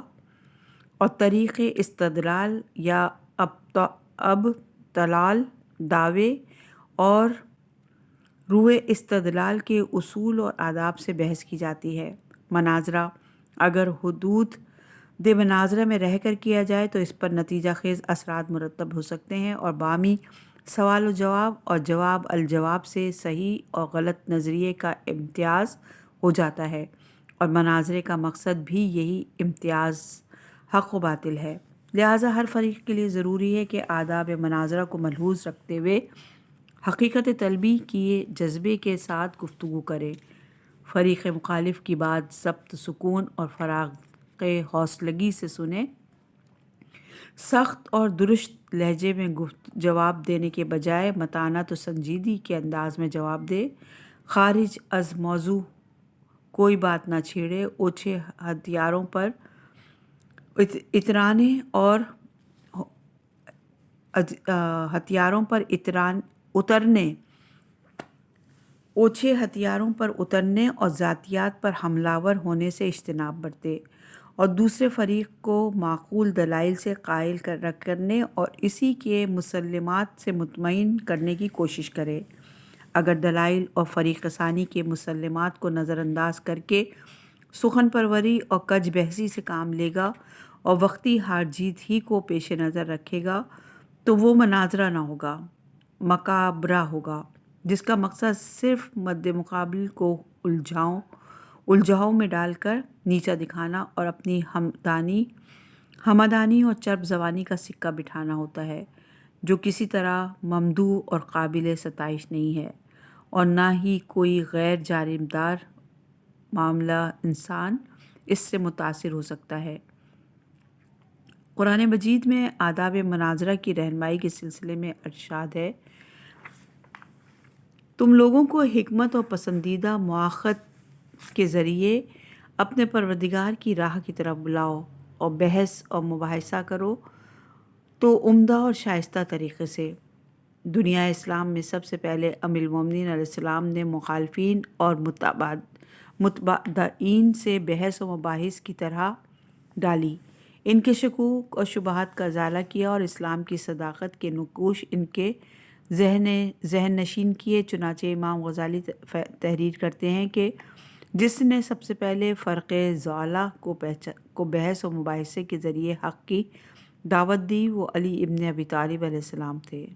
Speaker 3: اور طریق استدلال یا ابطال دعوے اور روح استدلال کے اصول اور آداب سے بحث کی جاتی ہے۔ مناظرہ اگر حدود مناظرہ میں رہ کر کیا جائے تو اس پر نتیجہ خیز اثرات مرتب ہو سکتے ہیں اور باہمی سوال و جواب اور جواب الجواب سے صحیح اور غلط نظریے کا امتیاز ہو جاتا ہے، اور مناظرے کا مقصد بھی یہی امتیاز حق و باطل ہے۔ لہٰذا ہر فریق کے لیے ضروری ہے کہ آداب مناظرہ کو ملحوظ رکھتے ہوئے حقیقت طلبی کیے جذبے کے ساتھ گفتگو کرے، فریق مخالف کی بات ضبط، سکون اور فراغ حوصلگی سے سنے، سخت اور درست لہجے میں جواب دینے کے بجائے متانت و سنجیدگی کے انداز میں جواب دے، خارج از موضوع کوئی بات نہ چھیڑے، اوچھے ہتھیاروں پر اترنے اور ذاتیات پر حملہ ہونے سے اجتناب برتے، اور دوسرے فریق کو معقول دلائل سے قائل کرنے اور اسی کے مسلمات سے مطمئن کرنے کی کوشش کرے۔ اگر دلائل اور فریق ثانی کے مسلمات کو نظر انداز کر کے سخن پروری اور کج بحثی سے کام لے گا اور وقتی ہار جیت ہی کو پیش نظر رکھے گا تو وہ مناظرہ نہ ہوگا، مکابرہ ہوگا، جس کا مقصد صرف مد مقابل کو الجھاؤں میں ڈال کر نیچا دکھانا اور اپنی ہمدانی اور چرب زبانی کا سکہ بٹھانا ہوتا ہے، جو کسی طرح ممدوح اور قابل ستائش نہیں ہے، اور نہ ہی کوئی غیر جانبدار معاملہ انسان اس سے متاثر ہو سکتا ہے۔ قرآن مجید میں آداب مناظرہ کی رہنمائی کے سلسلے میں ارشاد ہے، تم لوگوں کو حکمت اور پسندیدہ مواخذ کے ذریعے اپنے پروردگار کی راہ کی طرف بلاؤ اور بحث اور مباحثہ کرو تو عمدہ اور شائستہ طریقے سے۔ دنیا اسلام میں سب سے پہلے ام المومنین علیہ السلام نے مخالفین اور متبادئین سے بحث و مباحث کی طرح ڈالی، ان کے شکوک اور شبہات کا ازالہ کیا اور اسلام کی صداقت کے نقوش ان کے ذہن نشین کیے۔ چنانچہ امام غزالی تحریر کرتے ہیں کہ جس نے سب سے پہلے فرق ضالہ کو بحث و مباحثے کے ذریعے حق کی دعوت دی وہ علی ابن ابی طالب علیہ السلام تھے۔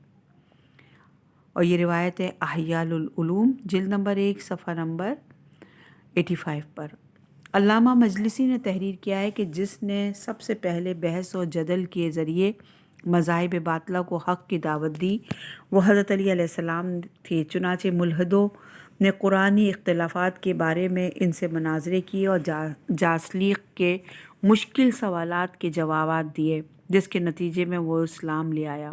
Speaker 3: اور یہ روایت ہے احیاء العلوم جلد نمبر 1 صفحہ نمبر 85 پر۔ علامہ مجلسی نے تحریر کیا ہے کہ جس نے سب سے پہلے بحث و جدل کے ذریعے مذاہب باطلہ کو حق کی دعوت دی وہ حضرت علی علیہ السلام تھے۔ چنانچہ ملحدوں نے قرآنی اختلافات کے بارے میں ان سے مناظرے کیے اور جاسلیق کے مشکل سوالات کے جوابات دیے، جس کے نتیجے میں وہ اسلام لے آیا۔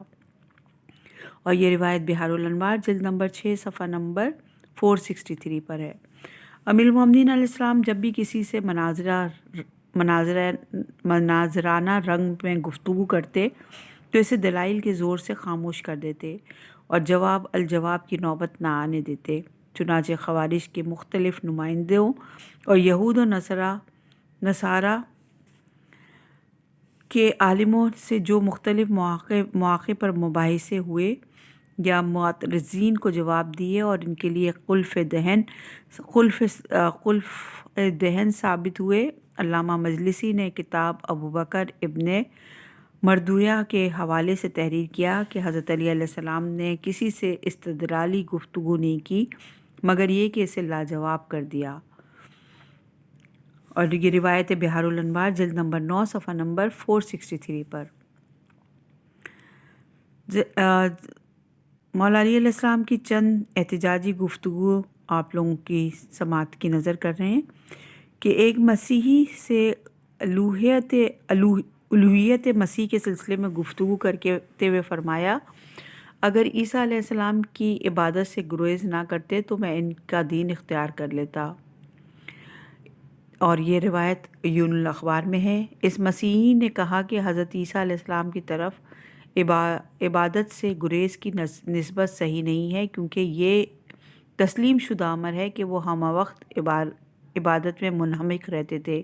Speaker 3: اور یہ روایت بحار الانوار جلد نمبر 6 صفحہ نمبر 463 پر ہے۔ امیر المومنین علیہ السلام جب بھی کسی سے مناظرانہ رنگ میں گفتگو کرتے تو اسے دلائل کے زور سے خاموش کر دیتے اور جواب الجواب کی نوبت نہ آنے دیتے۔ چنانچہ خوارج کے مختلف نمائندوں اور یہود و نصارہ کے عالموں سے جو مختلف مواقع پر مباحثے ہوئے یا معترضین کو جواب دیے اور ان کے لیے خلف دہن ثابت ہوئے۔ علامہ مجلسی نے کتاب ابوبکر ابن مردویہ کے حوالے سے تحریر کیا کہ حضرت علی علیہ السلام نے کسی سے استدلالی گفتگو نہیں کی مگر یہ کہ اسے لاجواب کر دیا۔ اور یہ روایت بحار الانوار جلد نمبر 9 صفحہ نمبر 463 پر۔ مولا علی علیہ السلام کی چند احتجاجی گفتگو آپ لوگوں کی سماعت کی نظر کر رہے ہیں کہ ایک مسیحی سے الوہیت مسیح کے سلسلے میں گفتگو کرتے ہوئے فرمایا، اگر عیسیٰ علیہ السلام کی عبادت سے گریز نہ کرتے تو میں ان کا دین اختیار کر لیتا۔ اور یہ روایت یون الاخبار میں ہے۔ اس مسیحی نے کہا کہ حضرت عیسیٰ علیہ السلام کی طرف عبادت سے گریز کی نسبت صحیح نہیں ہے، کیونکہ یہ تسلیم شدہ امر ہے کہ وہ ہمہ وقت عبادت میں منہمک رہتے تھے۔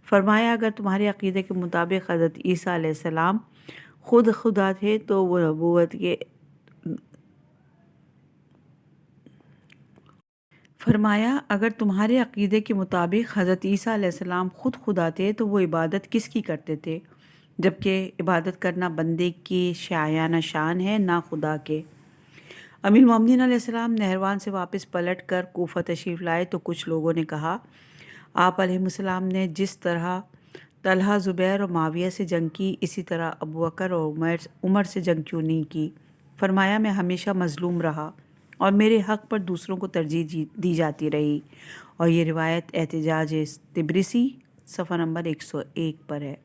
Speaker 3: فرمایا اگر تمہارے عقیدے کے مطابق حضرت عیسیٰ علیہ السلام خود خدا تھے تو وہ نبوت کے فرمایا اگر تمہارے عقیدے کے مطابق حضرت عیسیٰ علیہ السلام خود خدا تھے تو وہ عبادت کس کی کرتے تھے، جبکہ عبادت کرنا بندے کی شایانہ شان ہے نہ خدا کے۔ امیر المومنین علیہ السلام نہروان سے واپس پلٹ کر کوفہ تشریف لائے تو کچھ لوگوں نے کہا آپ علیہ السلام نے جس طرح طلحہ، زبیر اور معاویہ سے جنگ کی اسی طرح ابوبکر اور عمر سے جنگ کیوں نہیں کی؟ فرمایا میں ہمیشہ مظلوم رہا اور میرے حق پر دوسروں کو ترجیح دی جاتی رہی۔ اور یہ روایت احتجاج طبرسی صفحہ نمبر 101 پر ہے۔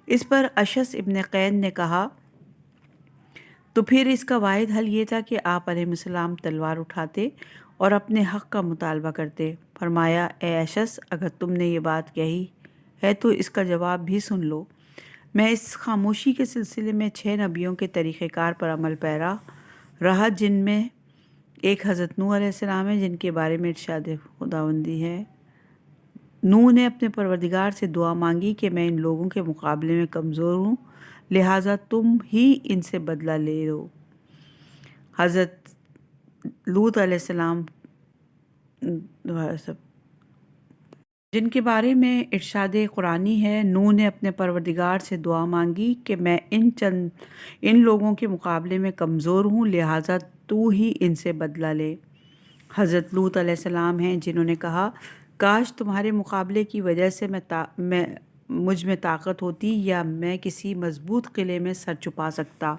Speaker 3: اس پر اشعث ابن قین نے کہا تو پھر اس کا واحد حل یہ تھا کہ آپ علیہ السلام تلوار اٹھاتے اور اپنے حق کا مطالبہ کرتے۔ فرمایا اے اشعث اگر تم نے یہ بات کہی ہے تو اس کا جواب بھی سن لو۔ میں اس خاموشی کے سلسلے میں 6 نبیوں کے طریقہ کار پر عمل پیرا رہا، جن میں ایک حضرت نوح علیہ السلام ہے جن کے بارے میں ارشاد خداوندی ہے، نوح نے اپنے پروردگار سے دعا مانگی کہ میں ان لوگوں کے مقابلے میں کمزور ہوں، لہٰذا تم ہی ان سے بدلہ لے لو۔ حضرت لوط علیہ السلام جن کے بارے میں ارشاد قرآنی ہے، نوح نے اپنے پروردگار سے دعا مانگی کہ میں ان لوگوں کے مقابلے میں کمزور ہوں، لہٰذا تو ہی ان سے بدلہ لے۔ حضرت لوط علیہ السلام ہیں جنہوں نے کہا کاش تمہارے مقابلے کی وجہ سے میں مجھ میں طاقت ہوتی یا میں کسی مضبوط قلعے میں سر چھپا سکتا۔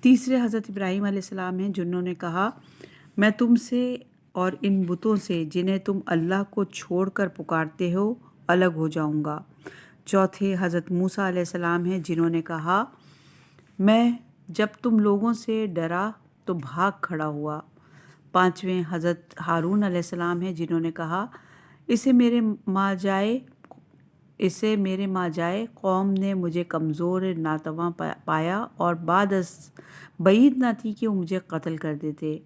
Speaker 3: تیسرے حضرت ابراہیم علیہ السلام ہیں جنہوں نے کہا میں تم سے اور ان بتوں سے جنہیں تم اللہ کو چھوڑ کر پکارتے ہو الگ ہو جاؤں گا۔ چوتھے حضرت موسیٰ علیہ السلام ہیں جنہوں نے کہا میں جب تم لوگوں سے ڈرا تو بھاگ کھڑا ہوا۔ پانچویں حضرت ہارون علیہ السلام ہیں جنہوں نے کہا اسے میرے ماں جائے قوم نے مجھے کمزور ناتواں پایا اور بعد از بعید نہ تھی کہ وہ مجھے قتل کر دیتے۔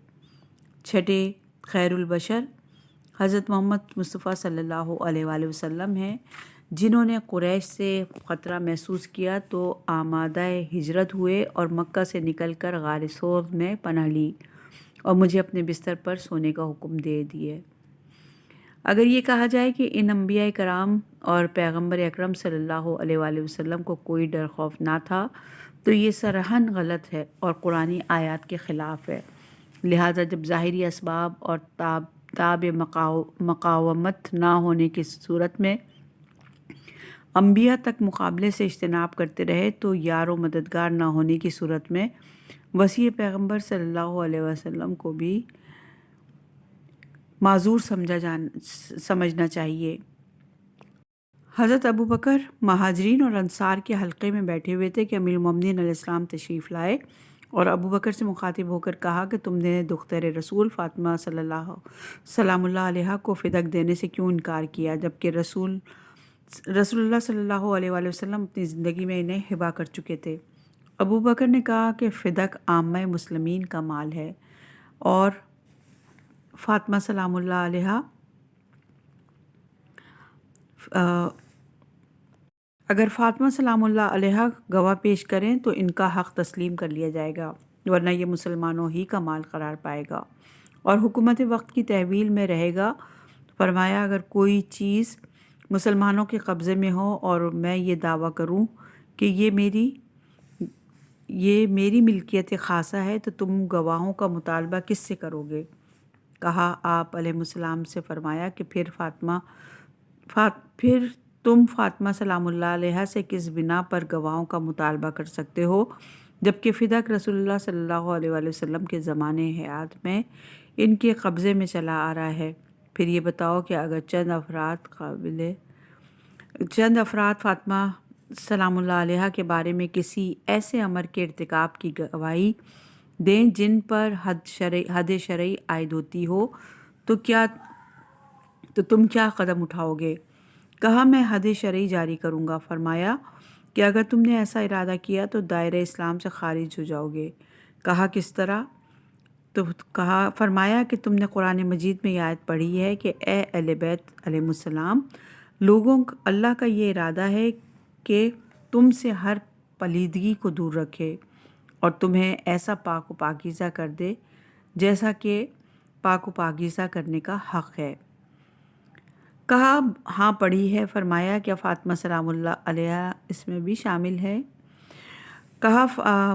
Speaker 3: چھٹے خیر البشر حضرت محمد مصطفیٰ صلی اللہ علیہ وآلہ وسلم ہیں جنہوں نے قریش سے خطرہ محسوس کیا تو آمادہ ہجرت ہوئے اور مکہ سے نکل کر غار ثور میں پناہ لی اور مجھے اپنے بستر پر سونے کا حکم دے دیے۔ اگر یہ کہا جائے کہ ان انبیاء کرام اور پیغمبر اکرم صلی اللہ علیہ وآلہ وسلم کو کوئی ڈر خوف نہ تھا تو یہ صراحاً غلط ہے اور قرآنی آیات کے خلاف ہے۔ لہٰذا جب ظاہری اسباب اور تاب مقاومت نہ ہونے کی صورت میں انبیاء تک مقابلے سے اجتناب کرتے رہے تو یار و مددگار نہ ہونے کی صورت میں وصی پیغمبر صلی اللہ علیہ وسلم کو بھی معذور سمجھنا چاہیے۔ حضرت ابوبکر مہاجرین اور انصار کے حلقے میں بیٹھے ہوئے تھے کہ امیر المومنین علیہ السلام تشریف لائے اور ابوبکر سے مخاطب ہو کر کہا کہ تم نے دختر رسول فاطمہ سلام اللہ علیہا کو فدک دینے سے کیوں انکار کیا جبکہ رسول اللہ صلی اللہ علیہ وآلہ وسلم اپنی زندگی میں انہیں ہبہ کر چکے تھے۔ ابوبکر نے کہا کہ فدک عامہ مسلمین کا مال ہے اور فاطمہ سلام اللہ علیہا اگر فاطمہ سلام اللہ علیہا گواہ پیش کریں تو ان کا حق تسلیم کر لیا جائے گا ورنہ یہ مسلمانوں ہی کا مال قرار پائے گا اور حکومت وقت کی تحویل میں رہے گا۔ فرمایا اگر کوئی چیز مسلمانوں کے قبضے میں ہو اور میں یہ دعویٰ کروں کہ یہ میری ملکیت خاصہ ہے تو تم گواہوں کا مطالبہ کس سے کرو گے؟ کہا آپ علیہ السلام سے فرمایا کہ پھر تم فاطمہ سلام اللہ علیہا سے کس بنا پر گواہوں کا مطالبہ کر سکتے ہو جبکہ فدک رسول اللہ صلی اللہ علیہ وآلہ وسلم کے زمانے حیات میں ان کے قبضے میں چلا آ رہا ہے۔ پھر یہ بتاؤ کہ اگر چند افراد فاطمہ سلام اللہ علیہا کے بارے میں کسی ایسے امر کے ارتکاب کی گواہی دیں جن پر حد شرعی عائد ہوتی ہو تو تم کیا قدم اٹھاؤ گے؟ کہا میں حد شرعی جاری کروں گا۔ فرمایا کہ اگر تم نے ایسا ارادہ کیا تو دائرہ اسلام سے خارج ہو جاؤ گے۔ کہا کس طرح؟ تو فرمایا کہ تم نے قرآن مجید میں یہ آیت پڑھی ہے کہ اے اہل بیت علیہ السلام لوگوں اللہ کا یہ ارادہ ہے کہ تم سے ہر پلیدگی کو دور رکھے اور تمہیں ایسا پاک و پاکیزہ کر دے جیسا کہ پاک و پاکیزہ کرنے کا حق ہے۔ کہا ہاں پڑھی ہے۔ فرمایا کیا فاطمہ سلام اللہ علیہا اس میں بھی شامل ہے؟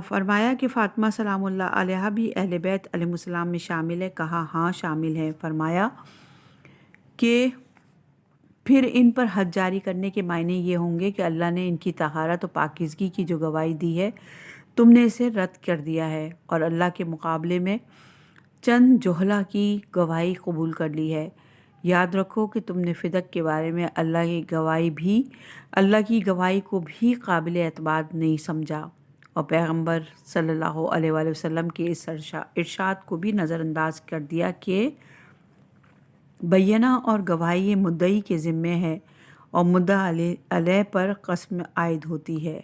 Speaker 3: فرمایا کہ فاطمہ سلام اللہ علیہا بھی اہل بیت علیہ السلام میں شامل ہے۔ کہا ہاں شامل ہے۔ فرمایا کہ پھر ان پر حد جاری کرنے کے معنی یہ ہوں گے کہ اللہ نے ان کی طہارت و پاکیزگی کی جو گواہی دی ہے تم نے اسے رد کر دیا ہے اور اللہ کے مقابلے میں چند جہلہ کی گواہی قبول کر لی ہے۔ یاد رکھو کہ تم نے فدک کے بارے میں اللہ کی گواہی کو بھی قابل اعتماد نہیں سمجھا اور پیغمبر صلی اللہ علیہ وآلہ وسلم کے اس ارشاد کو بھی نظر انداز کر دیا کہ بینہ اور گواہی مدعی کے ذمے ہے اور مدعا علیہ پر قسم عائد ہوتی ہے۔